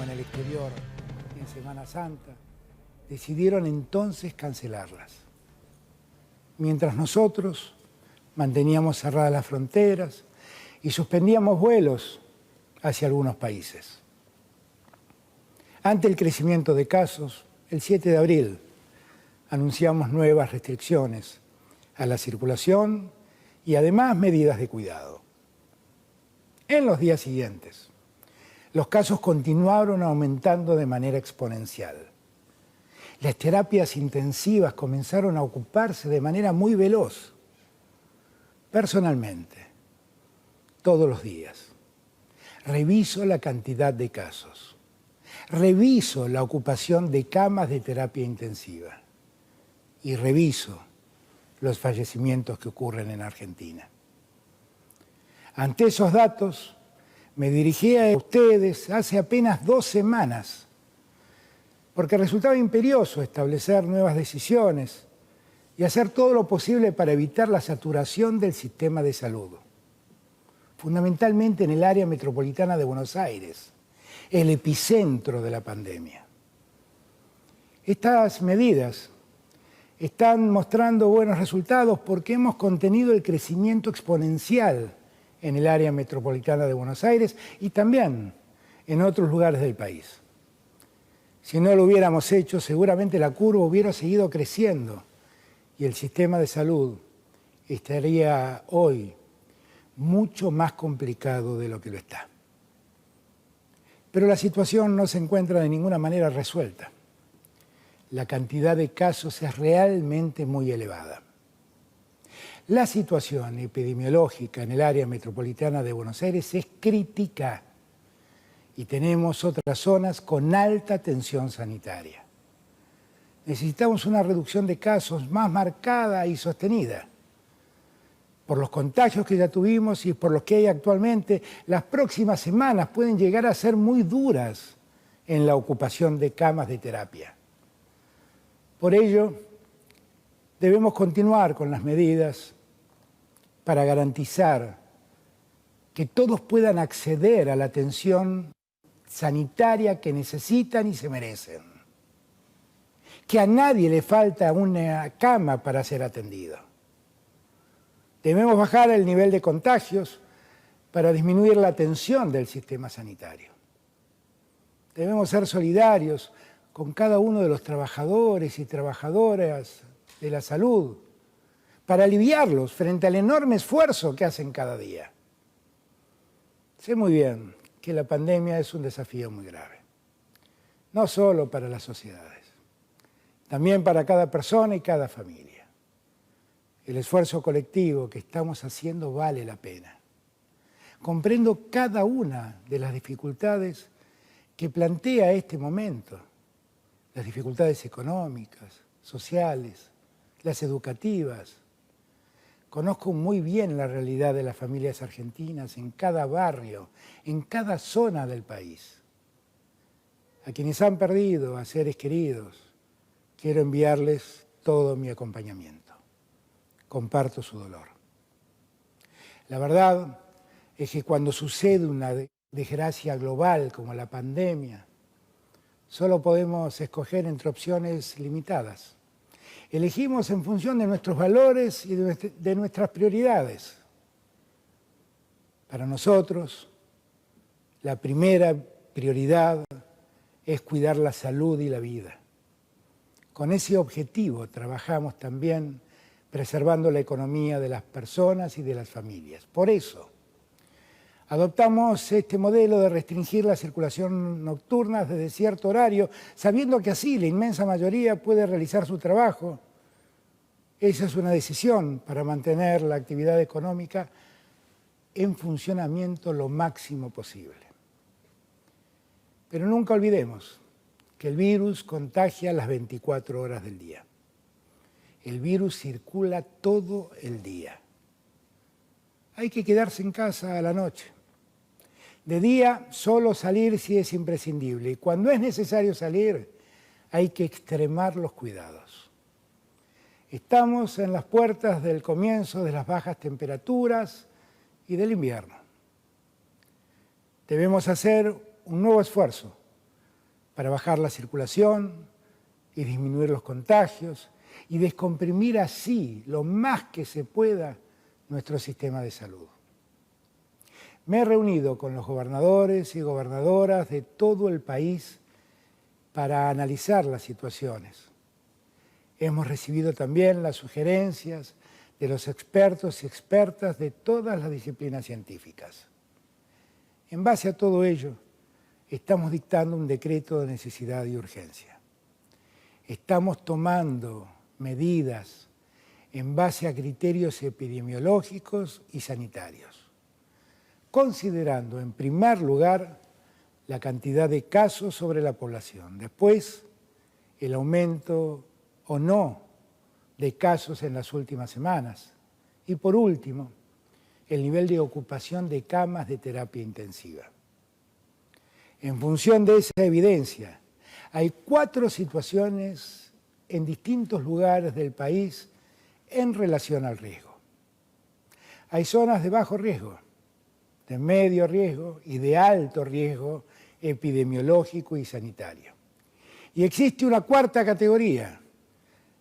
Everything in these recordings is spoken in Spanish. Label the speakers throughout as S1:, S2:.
S1: como en el exterior en Semana Santa, decidieron entonces cancelarlas. Mientras nosotros manteníamos cerradas las fronteras y suspendíamos vuelos hacia algunos países. Ante el crecimiento de casos, el 7 de abril anunciamos nuevas restricciones a la circulación y además medidas de cuidado. En los días siguientes, los casos continuaron aumentando de manera exponencial. Las terapias intensivas comenzaron a ocuparse de manera muy veloz. Personalmente, todos los días, reviso la cantidad de casos, reviso la ocupación de camas de terapia intensiva y reviso los fallecimientos que ocurren en Argentina. Ante esos datos, me dirigí a ustedes hace apenas 2 semanas, porque resultaba imperioso establecer nuevas decisiones y hacer todo lo posible para evitar la saturación del sistema de salud, fundamentalmente en el área metropolitana de Buenos Aires, el epicentro de la pandemia. Estas medidas están mostrando buenos resultados porque hemos contenido el crecimiento exponencial en el área metropolitana de Buenos Aires y también en otros lugares del país. Si no lo hubiéramos hecho, seguramente la curva hubiera seguido creciendo y el sistema de salud estaría hoy mucho más complicado de lo que lo está. Pero la situación no se encuentra de ninguna manera resuelta. La cantidad de casos es realmente muy elevada. La situación epidemiológica en el área metropolitana de Buenos Aires es crítica y tenemos otras zonas con alta tensión sanitaria. Necesitamos una reducción de casos más marcada y sostenida. Por los contagios que ya tuvimos y por los que hay actualmente, las próximas semanas pueden llegar a ser muy duras en la ocupación de camas de terapia. Por ello, debemos continuar con las medidas para garantizar que todos puedan acceder a la atención sanitaria que necesitan y se merecen. Que a nadie le falta una cama para ser atendido. Debemos bajar el nivel de contagios para disminuir la tensión del sistema sanitario. Debemos ser solidarios con cada uno de los trabajadores y trabajadoras de la salud para aliviarlos frente al enorme esfuerzo que hacen cada día. Sé muy bien que la pandemia es un desafío muy grave, no solo para las sociedades, también para cada persona y cada familia. El esfuerzo colectivo que estamos haciendo vale la pena. Comprendo cada una de las dificultades que plantea este momento, las dificultades económicas, sociales, las educativas. Conozco muy bien la realidad de las familias argentinas en cada barrio, en cada zona del país. A quienes han perdido a seres queridos, quiero enviarles todo mi acompañamiento. Comparto su dolor. La verdad es que cuando sucede una desgracia global como la pandemia, solo podemos escoger entre opciones limitadas. Elegimos en función de nuestros valores y de nuestras prioridades. Para nosotros, la primera prioridad es cuidar la salud y la vida. Con ese objetivo trabajamos también preservando la economía de las personas y de las familias. Por eso, adoptamos este modelo de restringir la circulación nocturna desde cierto horario, sabiendo que así la inmensa mayoría puede realizar su trabajo. Esa es una decisión para mantener la actividad económica en funcionamiento lo máximo posible. Pero nunca olvidemos que el virus contagia las 24 horas del día. El virus circula todo el día. Hay que quedarse en casa a la noche. De día, solo salir si es imprescindible. Y cuando es necesario salir, hay que extremar los cuidados. Estamos en las puertas del comienzo de las bajas temperaturas y del invierno. Debemos hacer un nuevo esfuerzo para bajar la circulación y disminuir los contagios y descomprimir así lo más que se pueda nuestro sistema de salud. Me he reunido con los gobernadores y gobernadoras de todo el país para analizar las situaciones. Hemos recibido también las sugerencias de los expertos y expertas de todas las disciplinas científicas. En base a todo ello, estamos dictando un decreto de necesidad y urgencia. Estamos tomando medidas en base a criterios epidemiológicos y sanitarios, considerando en primer lugar la cantidad de casos sobre la población, después el aumento o no de casos en las últimas semanas y por último el nivel de ocupación de camas de terapia intensiva. En función de esa evidencia, hay 4 situaciones en distintos lugares del país en relación al riesgo. Hay zonas de bajo riesgo, de medio riesgo y de alto riesgo epidemiológico y sanitario. Y existe una 4ª categoría,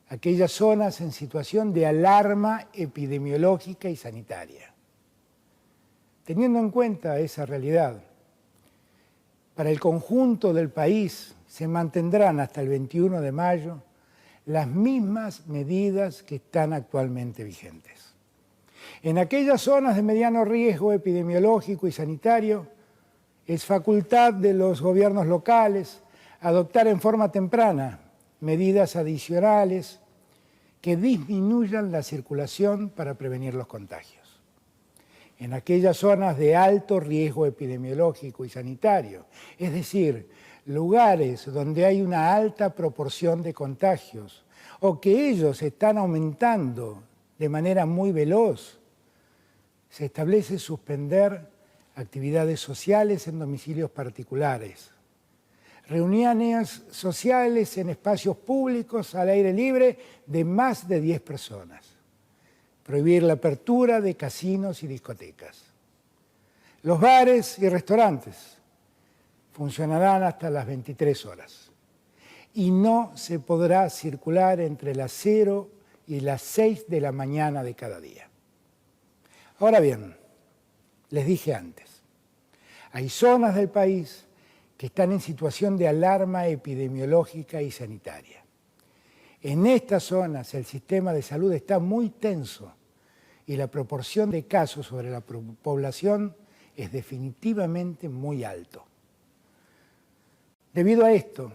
S1: aquellas zonas en situación de alarma epidemiológica y sanitaria. Teniendo en cuenta esa realidad, para el conjunto del país se mantendrán hasta el 21 de mayo las mismas medidas que están actualmente vigentes. En aquellas zonas de mediano riesgo epidemiológico y sanitario, es facultad de los gobiernos locales adoptar en forma temprana medidas adicionales que disminuyan la circulación para prevenir los contagios. En aquellas zonas de alto riesgo epidemiológico y sanitario, es decir, lugares donde hay una alta proporción de contagios o que ellos están aumentando de manera muy veloz, se establece suspender actividades sociales en domicilios particulares, reuniones sociales en espacios públicos al aire libre de más de 10 personas, prohibir la apertura de casinos y discotecas. Los bares y restaurantes funcionarán hasta las 23 horas y no se podrá circular entre las 0 y las 6 de la mañana de cada día. Ahora bien, les dije antes, hay zonas del país que están en situación de alarma epidemiológica y sanitaria. En estas zonas el sistema de salud está muy tenso y la proporción de casos sobre la población es definitivamente muy alto. Debido a esto,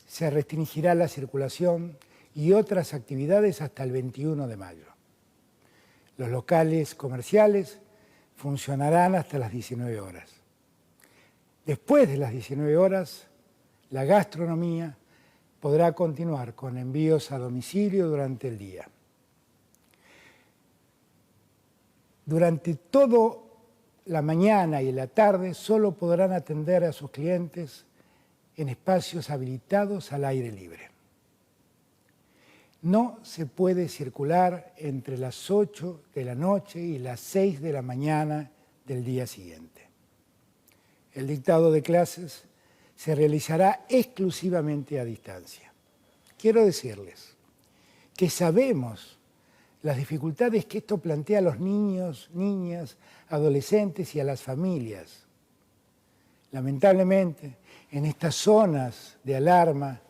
S1: se restringirá la circulación y otras actividades hasta el 21 de mayo. Los locales comerciales funcionarán hasta las 19 horas. Después de las 19 horas, la gastronomía podrá continuar con envíos a domicilio durante el día. Durante toda la mañana y la tarde solo podrán atender a sus clientes en espacios habilitados al aire libre. No se puede circular entre las 8 de la noche y las 6 de la mañana del día siguiente. El dictado de clases se realizará exclusivamente a distancia. Quiero decirles que sabemos las dificultades que esto plantea a los niños, niñas, adolescentes y a las familias. Lamentablemente, en estas zonas de alarma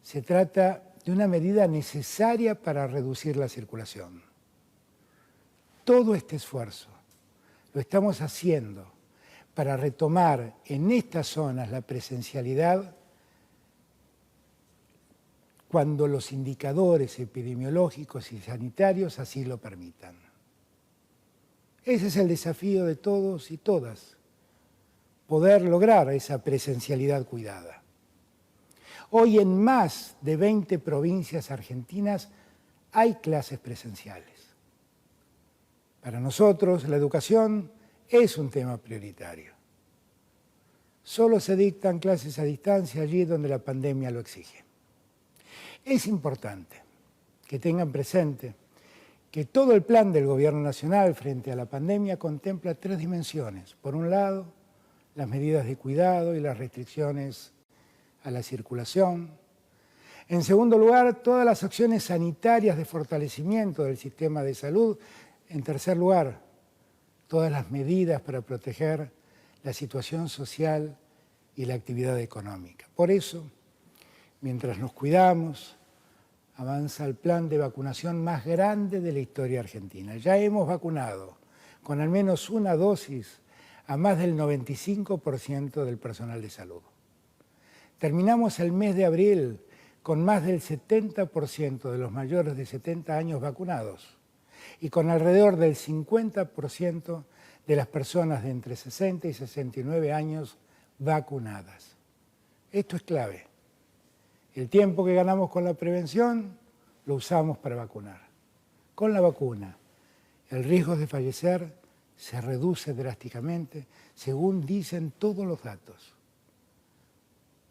S1: se trata de una medida necesaria para reducir la circulación. Todo este esfuerzo lo estamos haciendo para retomar en estas zonas la presencialidad cuando los indicadores epidemiológicos y sanitarios así lo permitan. Ese es el desafío de todos y todas, poder lograr esa presencialidad cuidada. Hoy en más de 20 provincias argentinas hay clases presenciales. Para nosotros la educación es un tema prioritario. Solo se dictan clases a distancia allí donde la pandemia lo exige. Es importante que tengan presente que todo el plan del Gobierno Nacional frente a la pandemia contempla 3 dimensiones. Por un lado, las medidas de cuidado y las restricciones a la circulación. En segundo lugar, todas las acciones sanitarias de fortalecimiento del sistema de salud. En tercer lugar, todas las medidas para proteger la situación social y la actividad económica. Por eso, mientras nos cuidamos, avanza el plan de vacunación más grande de la historia argentina. Ya hemos vacunado con al menos una dosis a más del 95% del personal de salud. Terminamos el mes de abril con más del 70% de los mayores de 70 años vacunados y con alrededor del 50% de las personas de entre 60 y 69 años vacunadas. Esto es clave. El tiempo que ganamos con la prevención lo usamos para vacunar. Con la vacuna, el riesgo de fallecer se reduce drásticamente, según dicen todos los datos.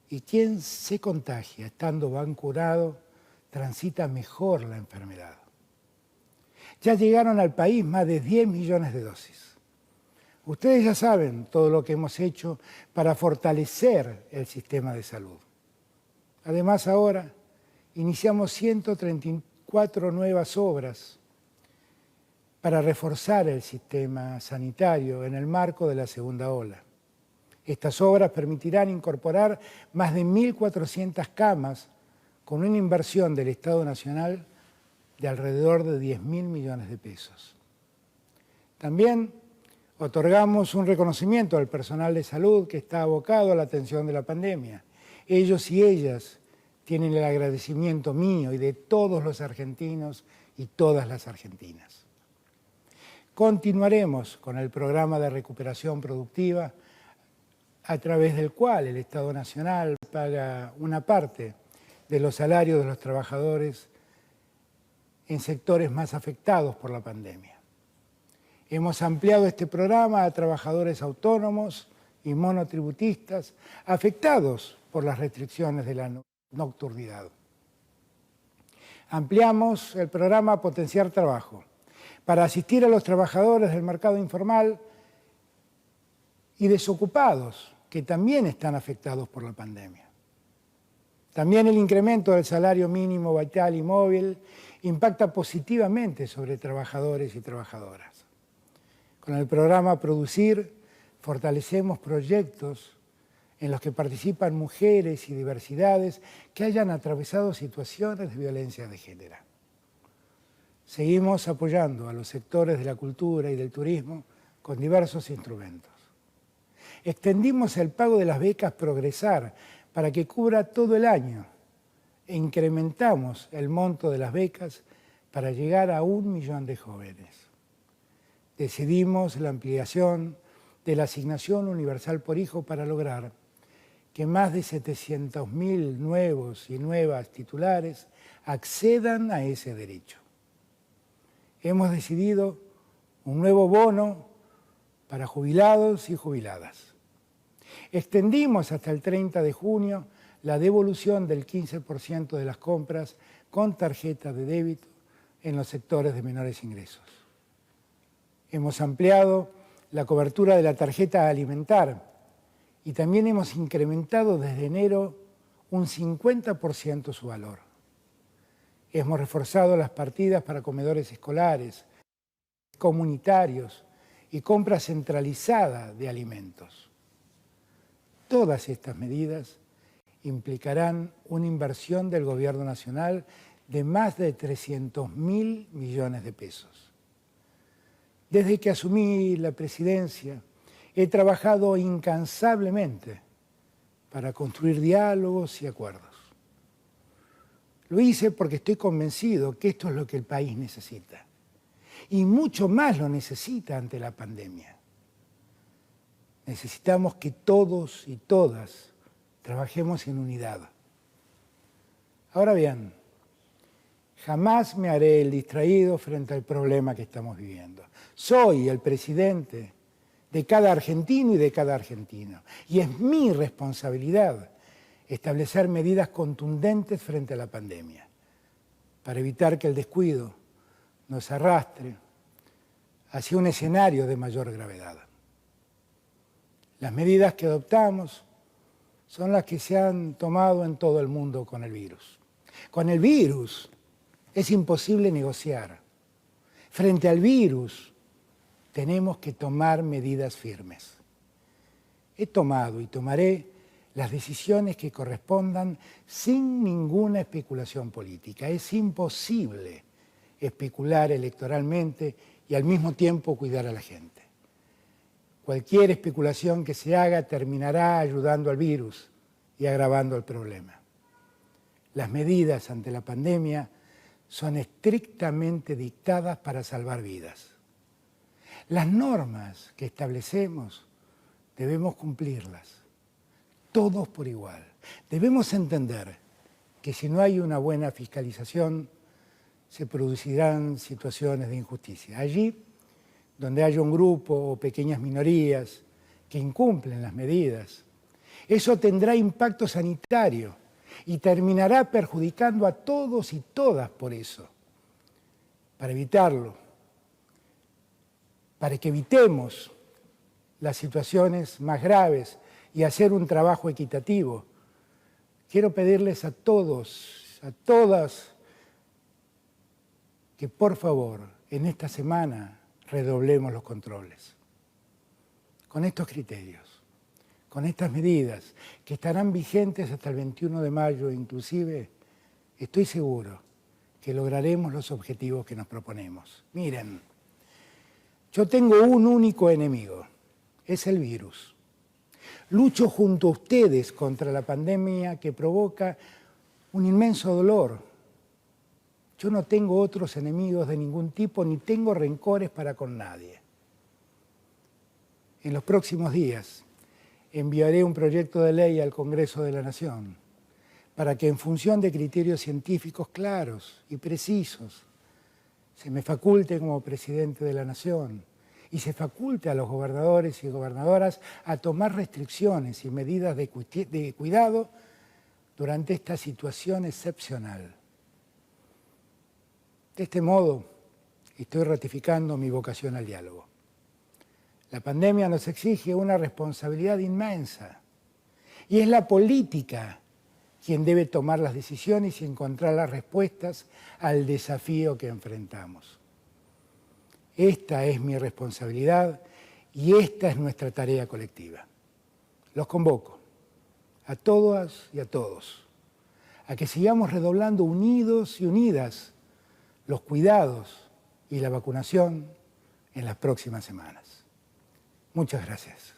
S1: Y quien se contagia estando vacunado transita mejor la enfermedad. Ya llegaron al país más de 10 millones de dosis. Ustedes ya saben todo lo que hemos hecho para fortalecer el sistema de salud. Además, ahora iniciamos 134 nuevas obras para reforzar el sistema sanitario en el marco de la segunda ola. Estas obras permitirán incorporar más de 1.400 camas con una inversión del Estado Nacional de alrededor de 10.000 millones de pesos. También otorgamos un reconocimiento al personal de salud que está abocado a la atención de la pandemia. Ellos y ellas tienen el agradecimiento mío y de todos los argentinos y todas las argentinas. Continuaremos con el programa de recuperación productiva a través del cual el Estado Nacional paga una parte de los salarios de los trabajadores en sectores más afectados por la pandemia. Hemos ampliado este programa a trabajadores autónomos y monotributistas afectados por las restricciones de la nocturnidad. Ampliamos el programa Potenciar Trabajo para asistir a los trabajadores del mercado informal y desocupados que también están afectados por la pandemia. También el incremento del salario mínimo vital y móvil impacta positivamente sobre trabajadores y trabajadoras. Con el programa Producir fortalecemos proyectos en los que participan mujeres y diversidades que hayan atravesado situaciones de violencia de género. Seguimos apoyando a los sectores de la cultura y del turismo con diversos instrumentos. Extendimos el pago de las becas Progresar para que cubra todo el año e incrementamos el monto de las becas para llegar a 1 millón de jóvenes. Decidimos la ampliación de la asignación universal por hijo para lograr que más de 700.000 nuevos y nuevas titulares accedan a ese derecho. Hemos decidido un nuevo bono para jubilados y jubiladas. Extendimos hasta el 30 de junio la devolución del 15% de las compras con tarjeta de débito en los sectores de menores ingresos. Hemos ampliado la cobertura de la tarjeta alimentar y también hemos incrementado desde enero un 50% su valor. Hemos reforzado las partidas para comedores escolares, comunitarios y compra centralizada de alimentos. Todas estas medidas implicarán una inversión del Gobierno Nacional de más de 300.000 millones de pesos. Desde que asumí la presidencia, he trabajado incansablemente para construir diálogos y acuerdos. Lo hice porque estoy convencido que esto es lo que el país necesita. Y mucho más lo necesita ante la pandemia. Necesitamos que todos y todas trabajemos en unidad. Ahora bien, jamás me haré el distraído frente al problema que estamos viviendo. Soy el presidente de cada argentino y de cada argentino. Y es mi responsabilidad establecer medidas contundentes frente a la pandemia para evitar que el descuido nos arrastre hacia un escenario de mayor gravedad. Las medidas que adoptamos son las que se han tomado en todo el mundo con el virus. Con el virus es imposible negociar. Frente al virus tenemos que tomar medidas firmes. He tomado y tomaré las decisiones que correspondan sin ninguna especulación política. Es imposible especular electoralmente y al mismo tiempo cuidar a la gente. Cualquier especulación que se haga terminará ayudando al virus y agravando el problema. Las medidas ante la pandemia son estrictamente dictadas para salvar vidas. Las normas que establecemos debemos cumplirlas, todos por igual. Debemos entender que si no hay una buena fiscalización, se producirán situaciones de injusticia. Allí donde haya un grupo o pequeñas minorías que incumplen las medidas, eso tendrá impacto sanitario y terminará perjudicando a todos y todas por eso. Para evitarlo, para que evitemos las situaciones más graves y hacer un trabajo equitativo, quiero pedirles a todos, a todas, que por favor en esta semana redoblemos los controles. Con estos criterios, con estas medidas que estarán vigentes hasta el 21 de mayo inclusive, estoy seguro que lograremos los objetivos que nos proponemos. Miren, yo tengo un único enemigo, es el virus. Lucho junto a ustedes contra la pandemia que provoca un inmenso dolor. Yo no tengo otros enemigos de ningún tipo, ni tengo rencores para con nadie. En los próximos días enviaré un proyecto de ley al Congreso de la Nación para que en función de criterios científicos claros y precisos se me faculte como presidente de la Nación y se faculte a los gobernadores y gobernadoras a tomar restricciones y medidas de cuidado durante esta situación excepcional. De este modo, estoy ratificando mi vocación al diálogo. La pandemia nos exige una responsabilidad inmensa y es la política quien debe tomar las decisiones y encontrar las respuestas al desafío que enfrentamos. Esta es mi responsabilidad y esta es nuestra tarea colectiva. Los convoco a todas y a todos a que sigamos redoblando unidos y unidas los cuidados y la vacunación en las próximas semanas. Muchas gracias.